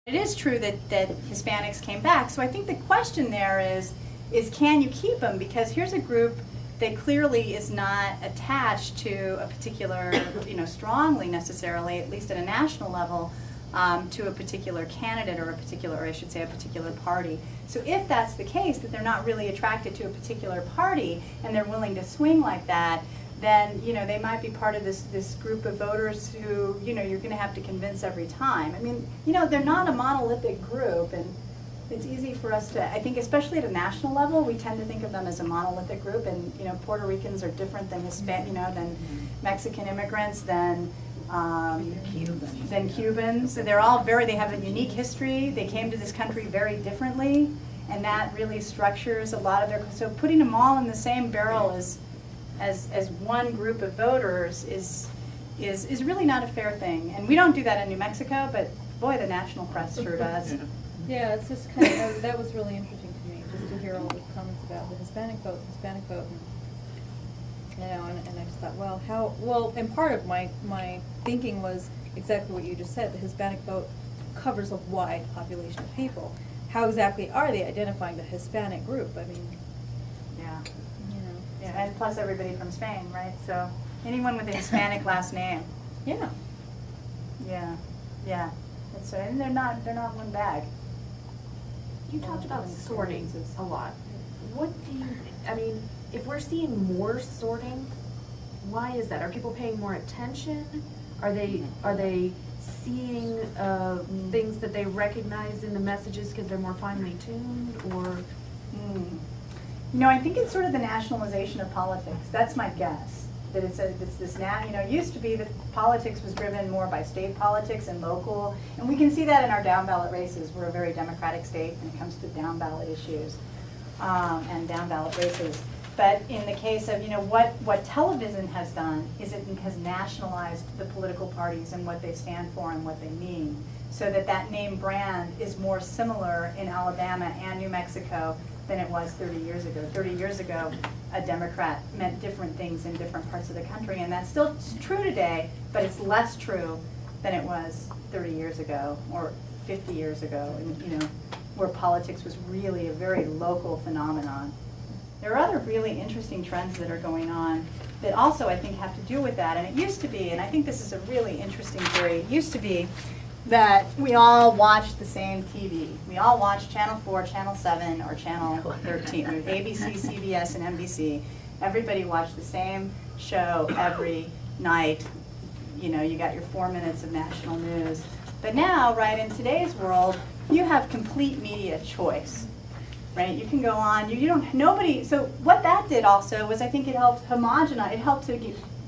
It is true that Hispanics came back, so I think the question there is can you keep them? Because here's a group that clearly is not attached to a particular, strongly necessarily, at least at a national level, to a particular candidate or I should say a particular party. So if that's the case, that they're not really attracted to a particular party and they're willing to swing like that, then they might be part of this group of voters who you're going to have to convince every time. I mean, they're not a monolithic group, and it's easy for us to, I think, especially at a national level, we tend to think of them as a monolithic group, and Puerto Ricans are different than than Mexican immigrants, than Cubans. So they're all they have a unique history. They came to this country very differently, and that really structures a lot of so putting them all in the same barrel as one group of voters is really not a fair thing. And we don't do that in New Mexico, but boy, the national press sure does. Yeah, it's just kind of, that was really interesting to me, just to hear all the comments about the Hispanic vote, and I just thought, well, and part of my thinking was exactly what you just said. The Hispanic vote covers a wide population of people. How exactly are they identifying the Hispanic group? I mean, yeah, and plus everybody from Spain, right? So anyone with a Hispanic last name. Yeah. And they're not one bag. You talked about sorting a lot. What do you, if we're seeing more sorting, why is that? Are people paying more attention? Are they seeing things that they recognize in the messages because they're more finely tuned, or? I think it's sort of the nationalization of politics. That's my guess. That it's this it used to be that politics was driven more by state politics and local, and we can see that in our down ballot races. We're a very democratic state when it comes to down ballot issues and down ballot races. But in the case of what television has done is it has nationalized the political parties and what they stand for and what they mean, so that name brand is more similar in Alabama and New Mexico than it was 30 years ago. 30 years ago, a Democrat meant different things in different parts of the country, and that's still true today, but it's less true than it was 30 years ago or 50 years ago, where politics was really a very local phenomenon. There are other really interesting trends that are going on that also, I think, have to do with that, and it used to be, and I think this is a really interesting theory, it used to be that we all watched the same TV. We all watched Channel 4, Channel 7, or Channel 13. ABC, CBS, and NBC. Everybody watched the same show every night. You got your 4 minutes of national news. But now, right, in today's world, you have complete media choice. Right? You can go on. So what that did also was, I think it helped homogenize. It helped to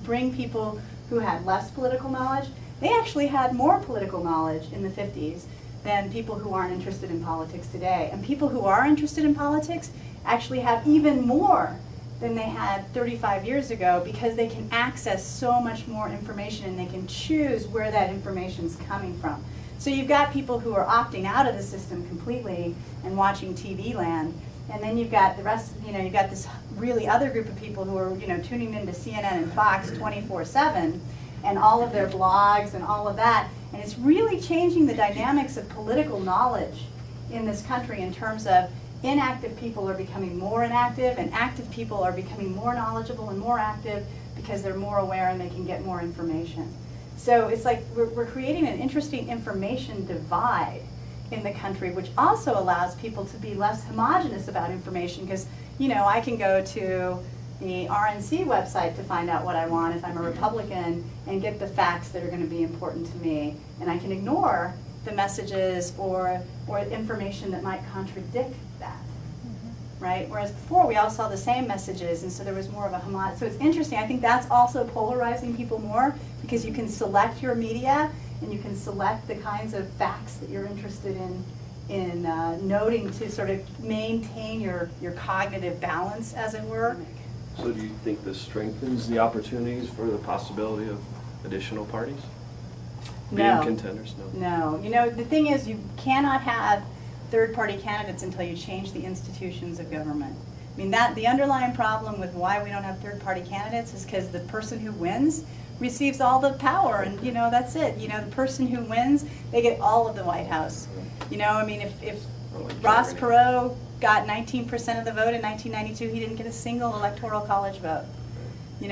bring people who had less political knowledge. They actually had more political knowledge in the 50s than people who aren't interested in politics today. And people who are interested in politics actually have even more than they had 35 years ago, because they can access so much more information and they can choose where that information's coming from. So you've got people who are opting out of the system completely and watching TV land. And then you've got the rest, you've got this really other group of people who are, tuning into CNN and Fox 24/7. And all of their blogs and all of that. And it's really changing the dynamics of political knowledge in this country in terms of inactive people are becoming more inactive, and active people are becoming more knowledgeable and more active because they're more aware and they can get more information. So it's like we're creating an interesting information divide in the country, which also allows people to be less homogenous about information, because I can go to the RNC website to find out what I want if I'm a Republican and get the facts that are going to be important to me. And I can ignore the messages or information that might contradict that, right? Whereas before we all saw the same messages, and so there was more of a homogeneous. So it's interesting. I think that's also polarizing people more, because you can select your media and you can select the kinds of facts that you're interested in noting to sort of maintain your cognitive balance, as it were. So do you think this strengthens the opportunities for the possibility of additional parties? No. Being contenders? No. The thing is, you cannot have third-party candidates until you change the institutions of government. The underlying problem with why we don't have third-party candidates is because the person who wins receives all the power, and that's it. The person who wins, they get all of the White House. I mean, if Ross Perot got 19% of the vote in 1992, he didn't get a single electoral college vote.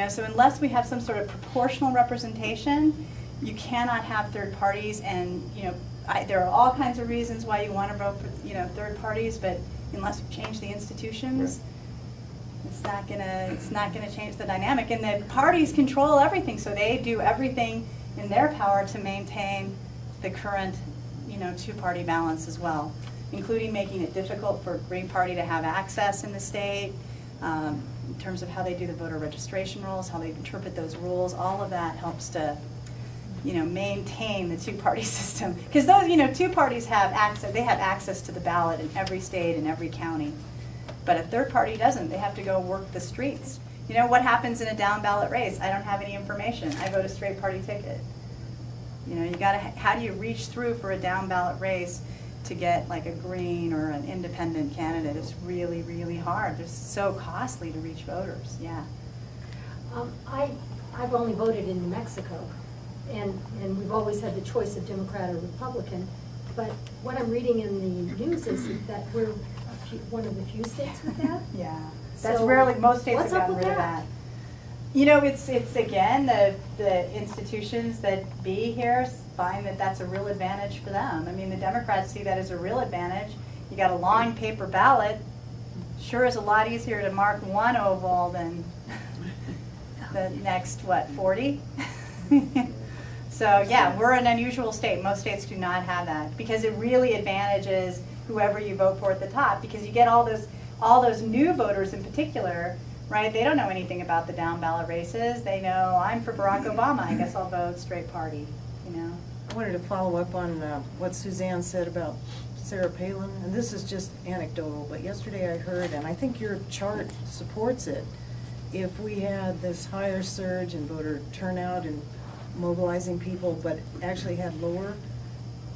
So unless we have some sort of proportional representation, you cannot have third parties. And there are all kinds of reasons why you want to vote for third parties, but unless we change the institutions, it's not gonna change the dynamic. And the parties control everything, so they do everything in their power to maintain the current two-party balance as well, including making it difficult for Green Party to have access in the state, in terms of how they do the voter registration rules, how they interpret those rules. All of that helps to maintain the two-party system, because those two parties have access. They have access to the ballot in every state and every county, but a third party doesn't. They have to go work the streets. What happens in a down ballot race? I don't have any information. I vote a straight party ticket. You gotta. How do you reach through for a down ballot race to get like a Green or an independent candidate? It's really, really hard. It's so costly to reach voters. Yeah. I've only voted in New Mexico, and we've always had the choice of Democrat or Republican. But what I'm reading in the news is that we're one of the few states with that. Yeah. That's So rarely. Most states have what's up gotten with rid of that? that. It's again the institutions that be here find that that's a real advantage for them. I mean, the Democrats see that as a real advantage. You got a long paper ballot. Sure is a lot easier to mark one oval than the next 40. So yeah, we're an unusual state. Most states do not have that, because it really advantages whoever you vote for at the top, because you get all those new voters in particular. Right, they don't know anything about the down ballot races. They know I'm for Barack Obama. I guess I'll vote straight party. I wanted to follow up on what Suzanne said about Sarah Palin, and this is just anecdotal, but yesterday I heard, and I think your chart supports it, if we had this higher surge in voter turnout and mobilizing people, but actually had lower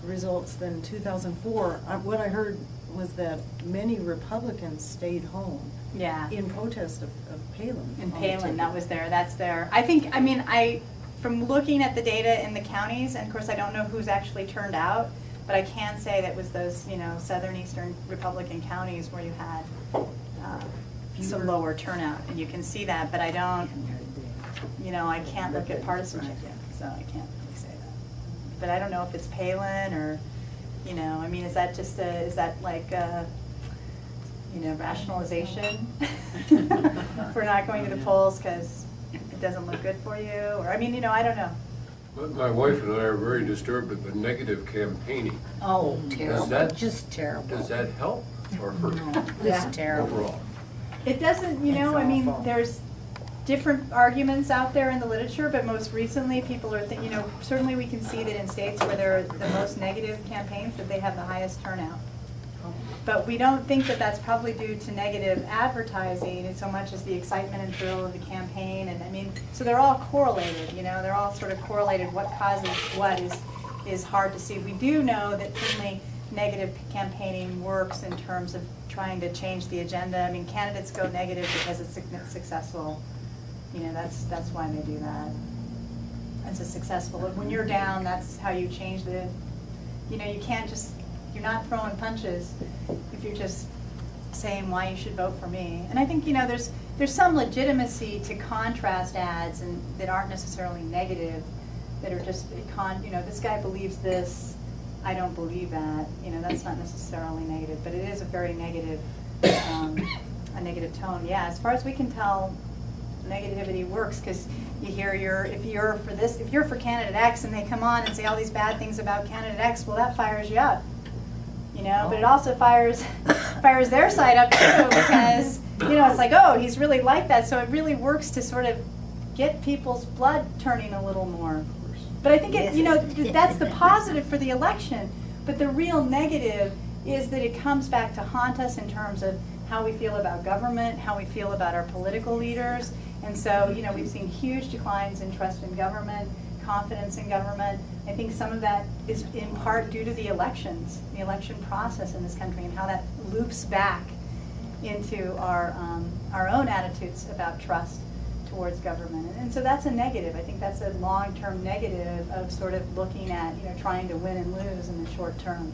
results than 2004, what I heard was that many Republicans stayed home. Yeah. In protest of Palin. And Palin, that's there. From looking at the data in the counties, and of course I don't know who's actually turned out, but I can say that was those, southern eastern Republican counties where you had some lower turnout, and you can see that, but I don't, I can't look at partisanship yet, so I can't really say that. But I don't know if it's Palin or, is that just is that like rationalization for not going to the polls because it doesn't look good for you, or I don't know. My wife and I are very disturbed at the negative campaigning. Oh, terrible, that- just terrible. Does that help or hurt Just terrible. overall? It doesn't, there's different arguments out there in the literature, but most recently people are certainly we can see that in states where there are the most negative campaigns that they have the highest turnout. But we don't think that that's probably due to negative advertising so much as the excitement and thrill of the campaign. And so they're all correlated, they're all sort of correlated. What causes what is hard to see. We do know that certainly negative campaigning works in terms of trying to change the agenda. Candidates go negative because it's successful. That's why they do that. It's a successful, when you're down, that's how you change you can't just, you're not throwing punches if you're just saying why you should vote for me. And I think, there's some legitimacy to contrast ads and that aren't necessarily negative, that are just, this guy believes this, I don't believe that. That's not necessarily negative, but it is a very negative, a negative tone. Yeah, as far as we can tell, negativity works, because you hear if you're for candidate X and they come on and say all these bad things about candidate X, well, that fires you up. But it also fires their side up too, because it's like, oh, he's really like that. So it really works to sort of get people's blood turning a little more. But I think that's the positive for the election. But the real negative is that it comes back to haunt us in terms of how we feel about government, how we feel about our political leaders. And so, we've seen huge declines in trust in government, confidence in government. I think some of that is in part due to the elections, the election process in this country, and how that loops back into our own attitudes about trust towards government. And so that's a negative. I think that's a long-term negative of sort of looking at, you know, trying to win and lose in the short term.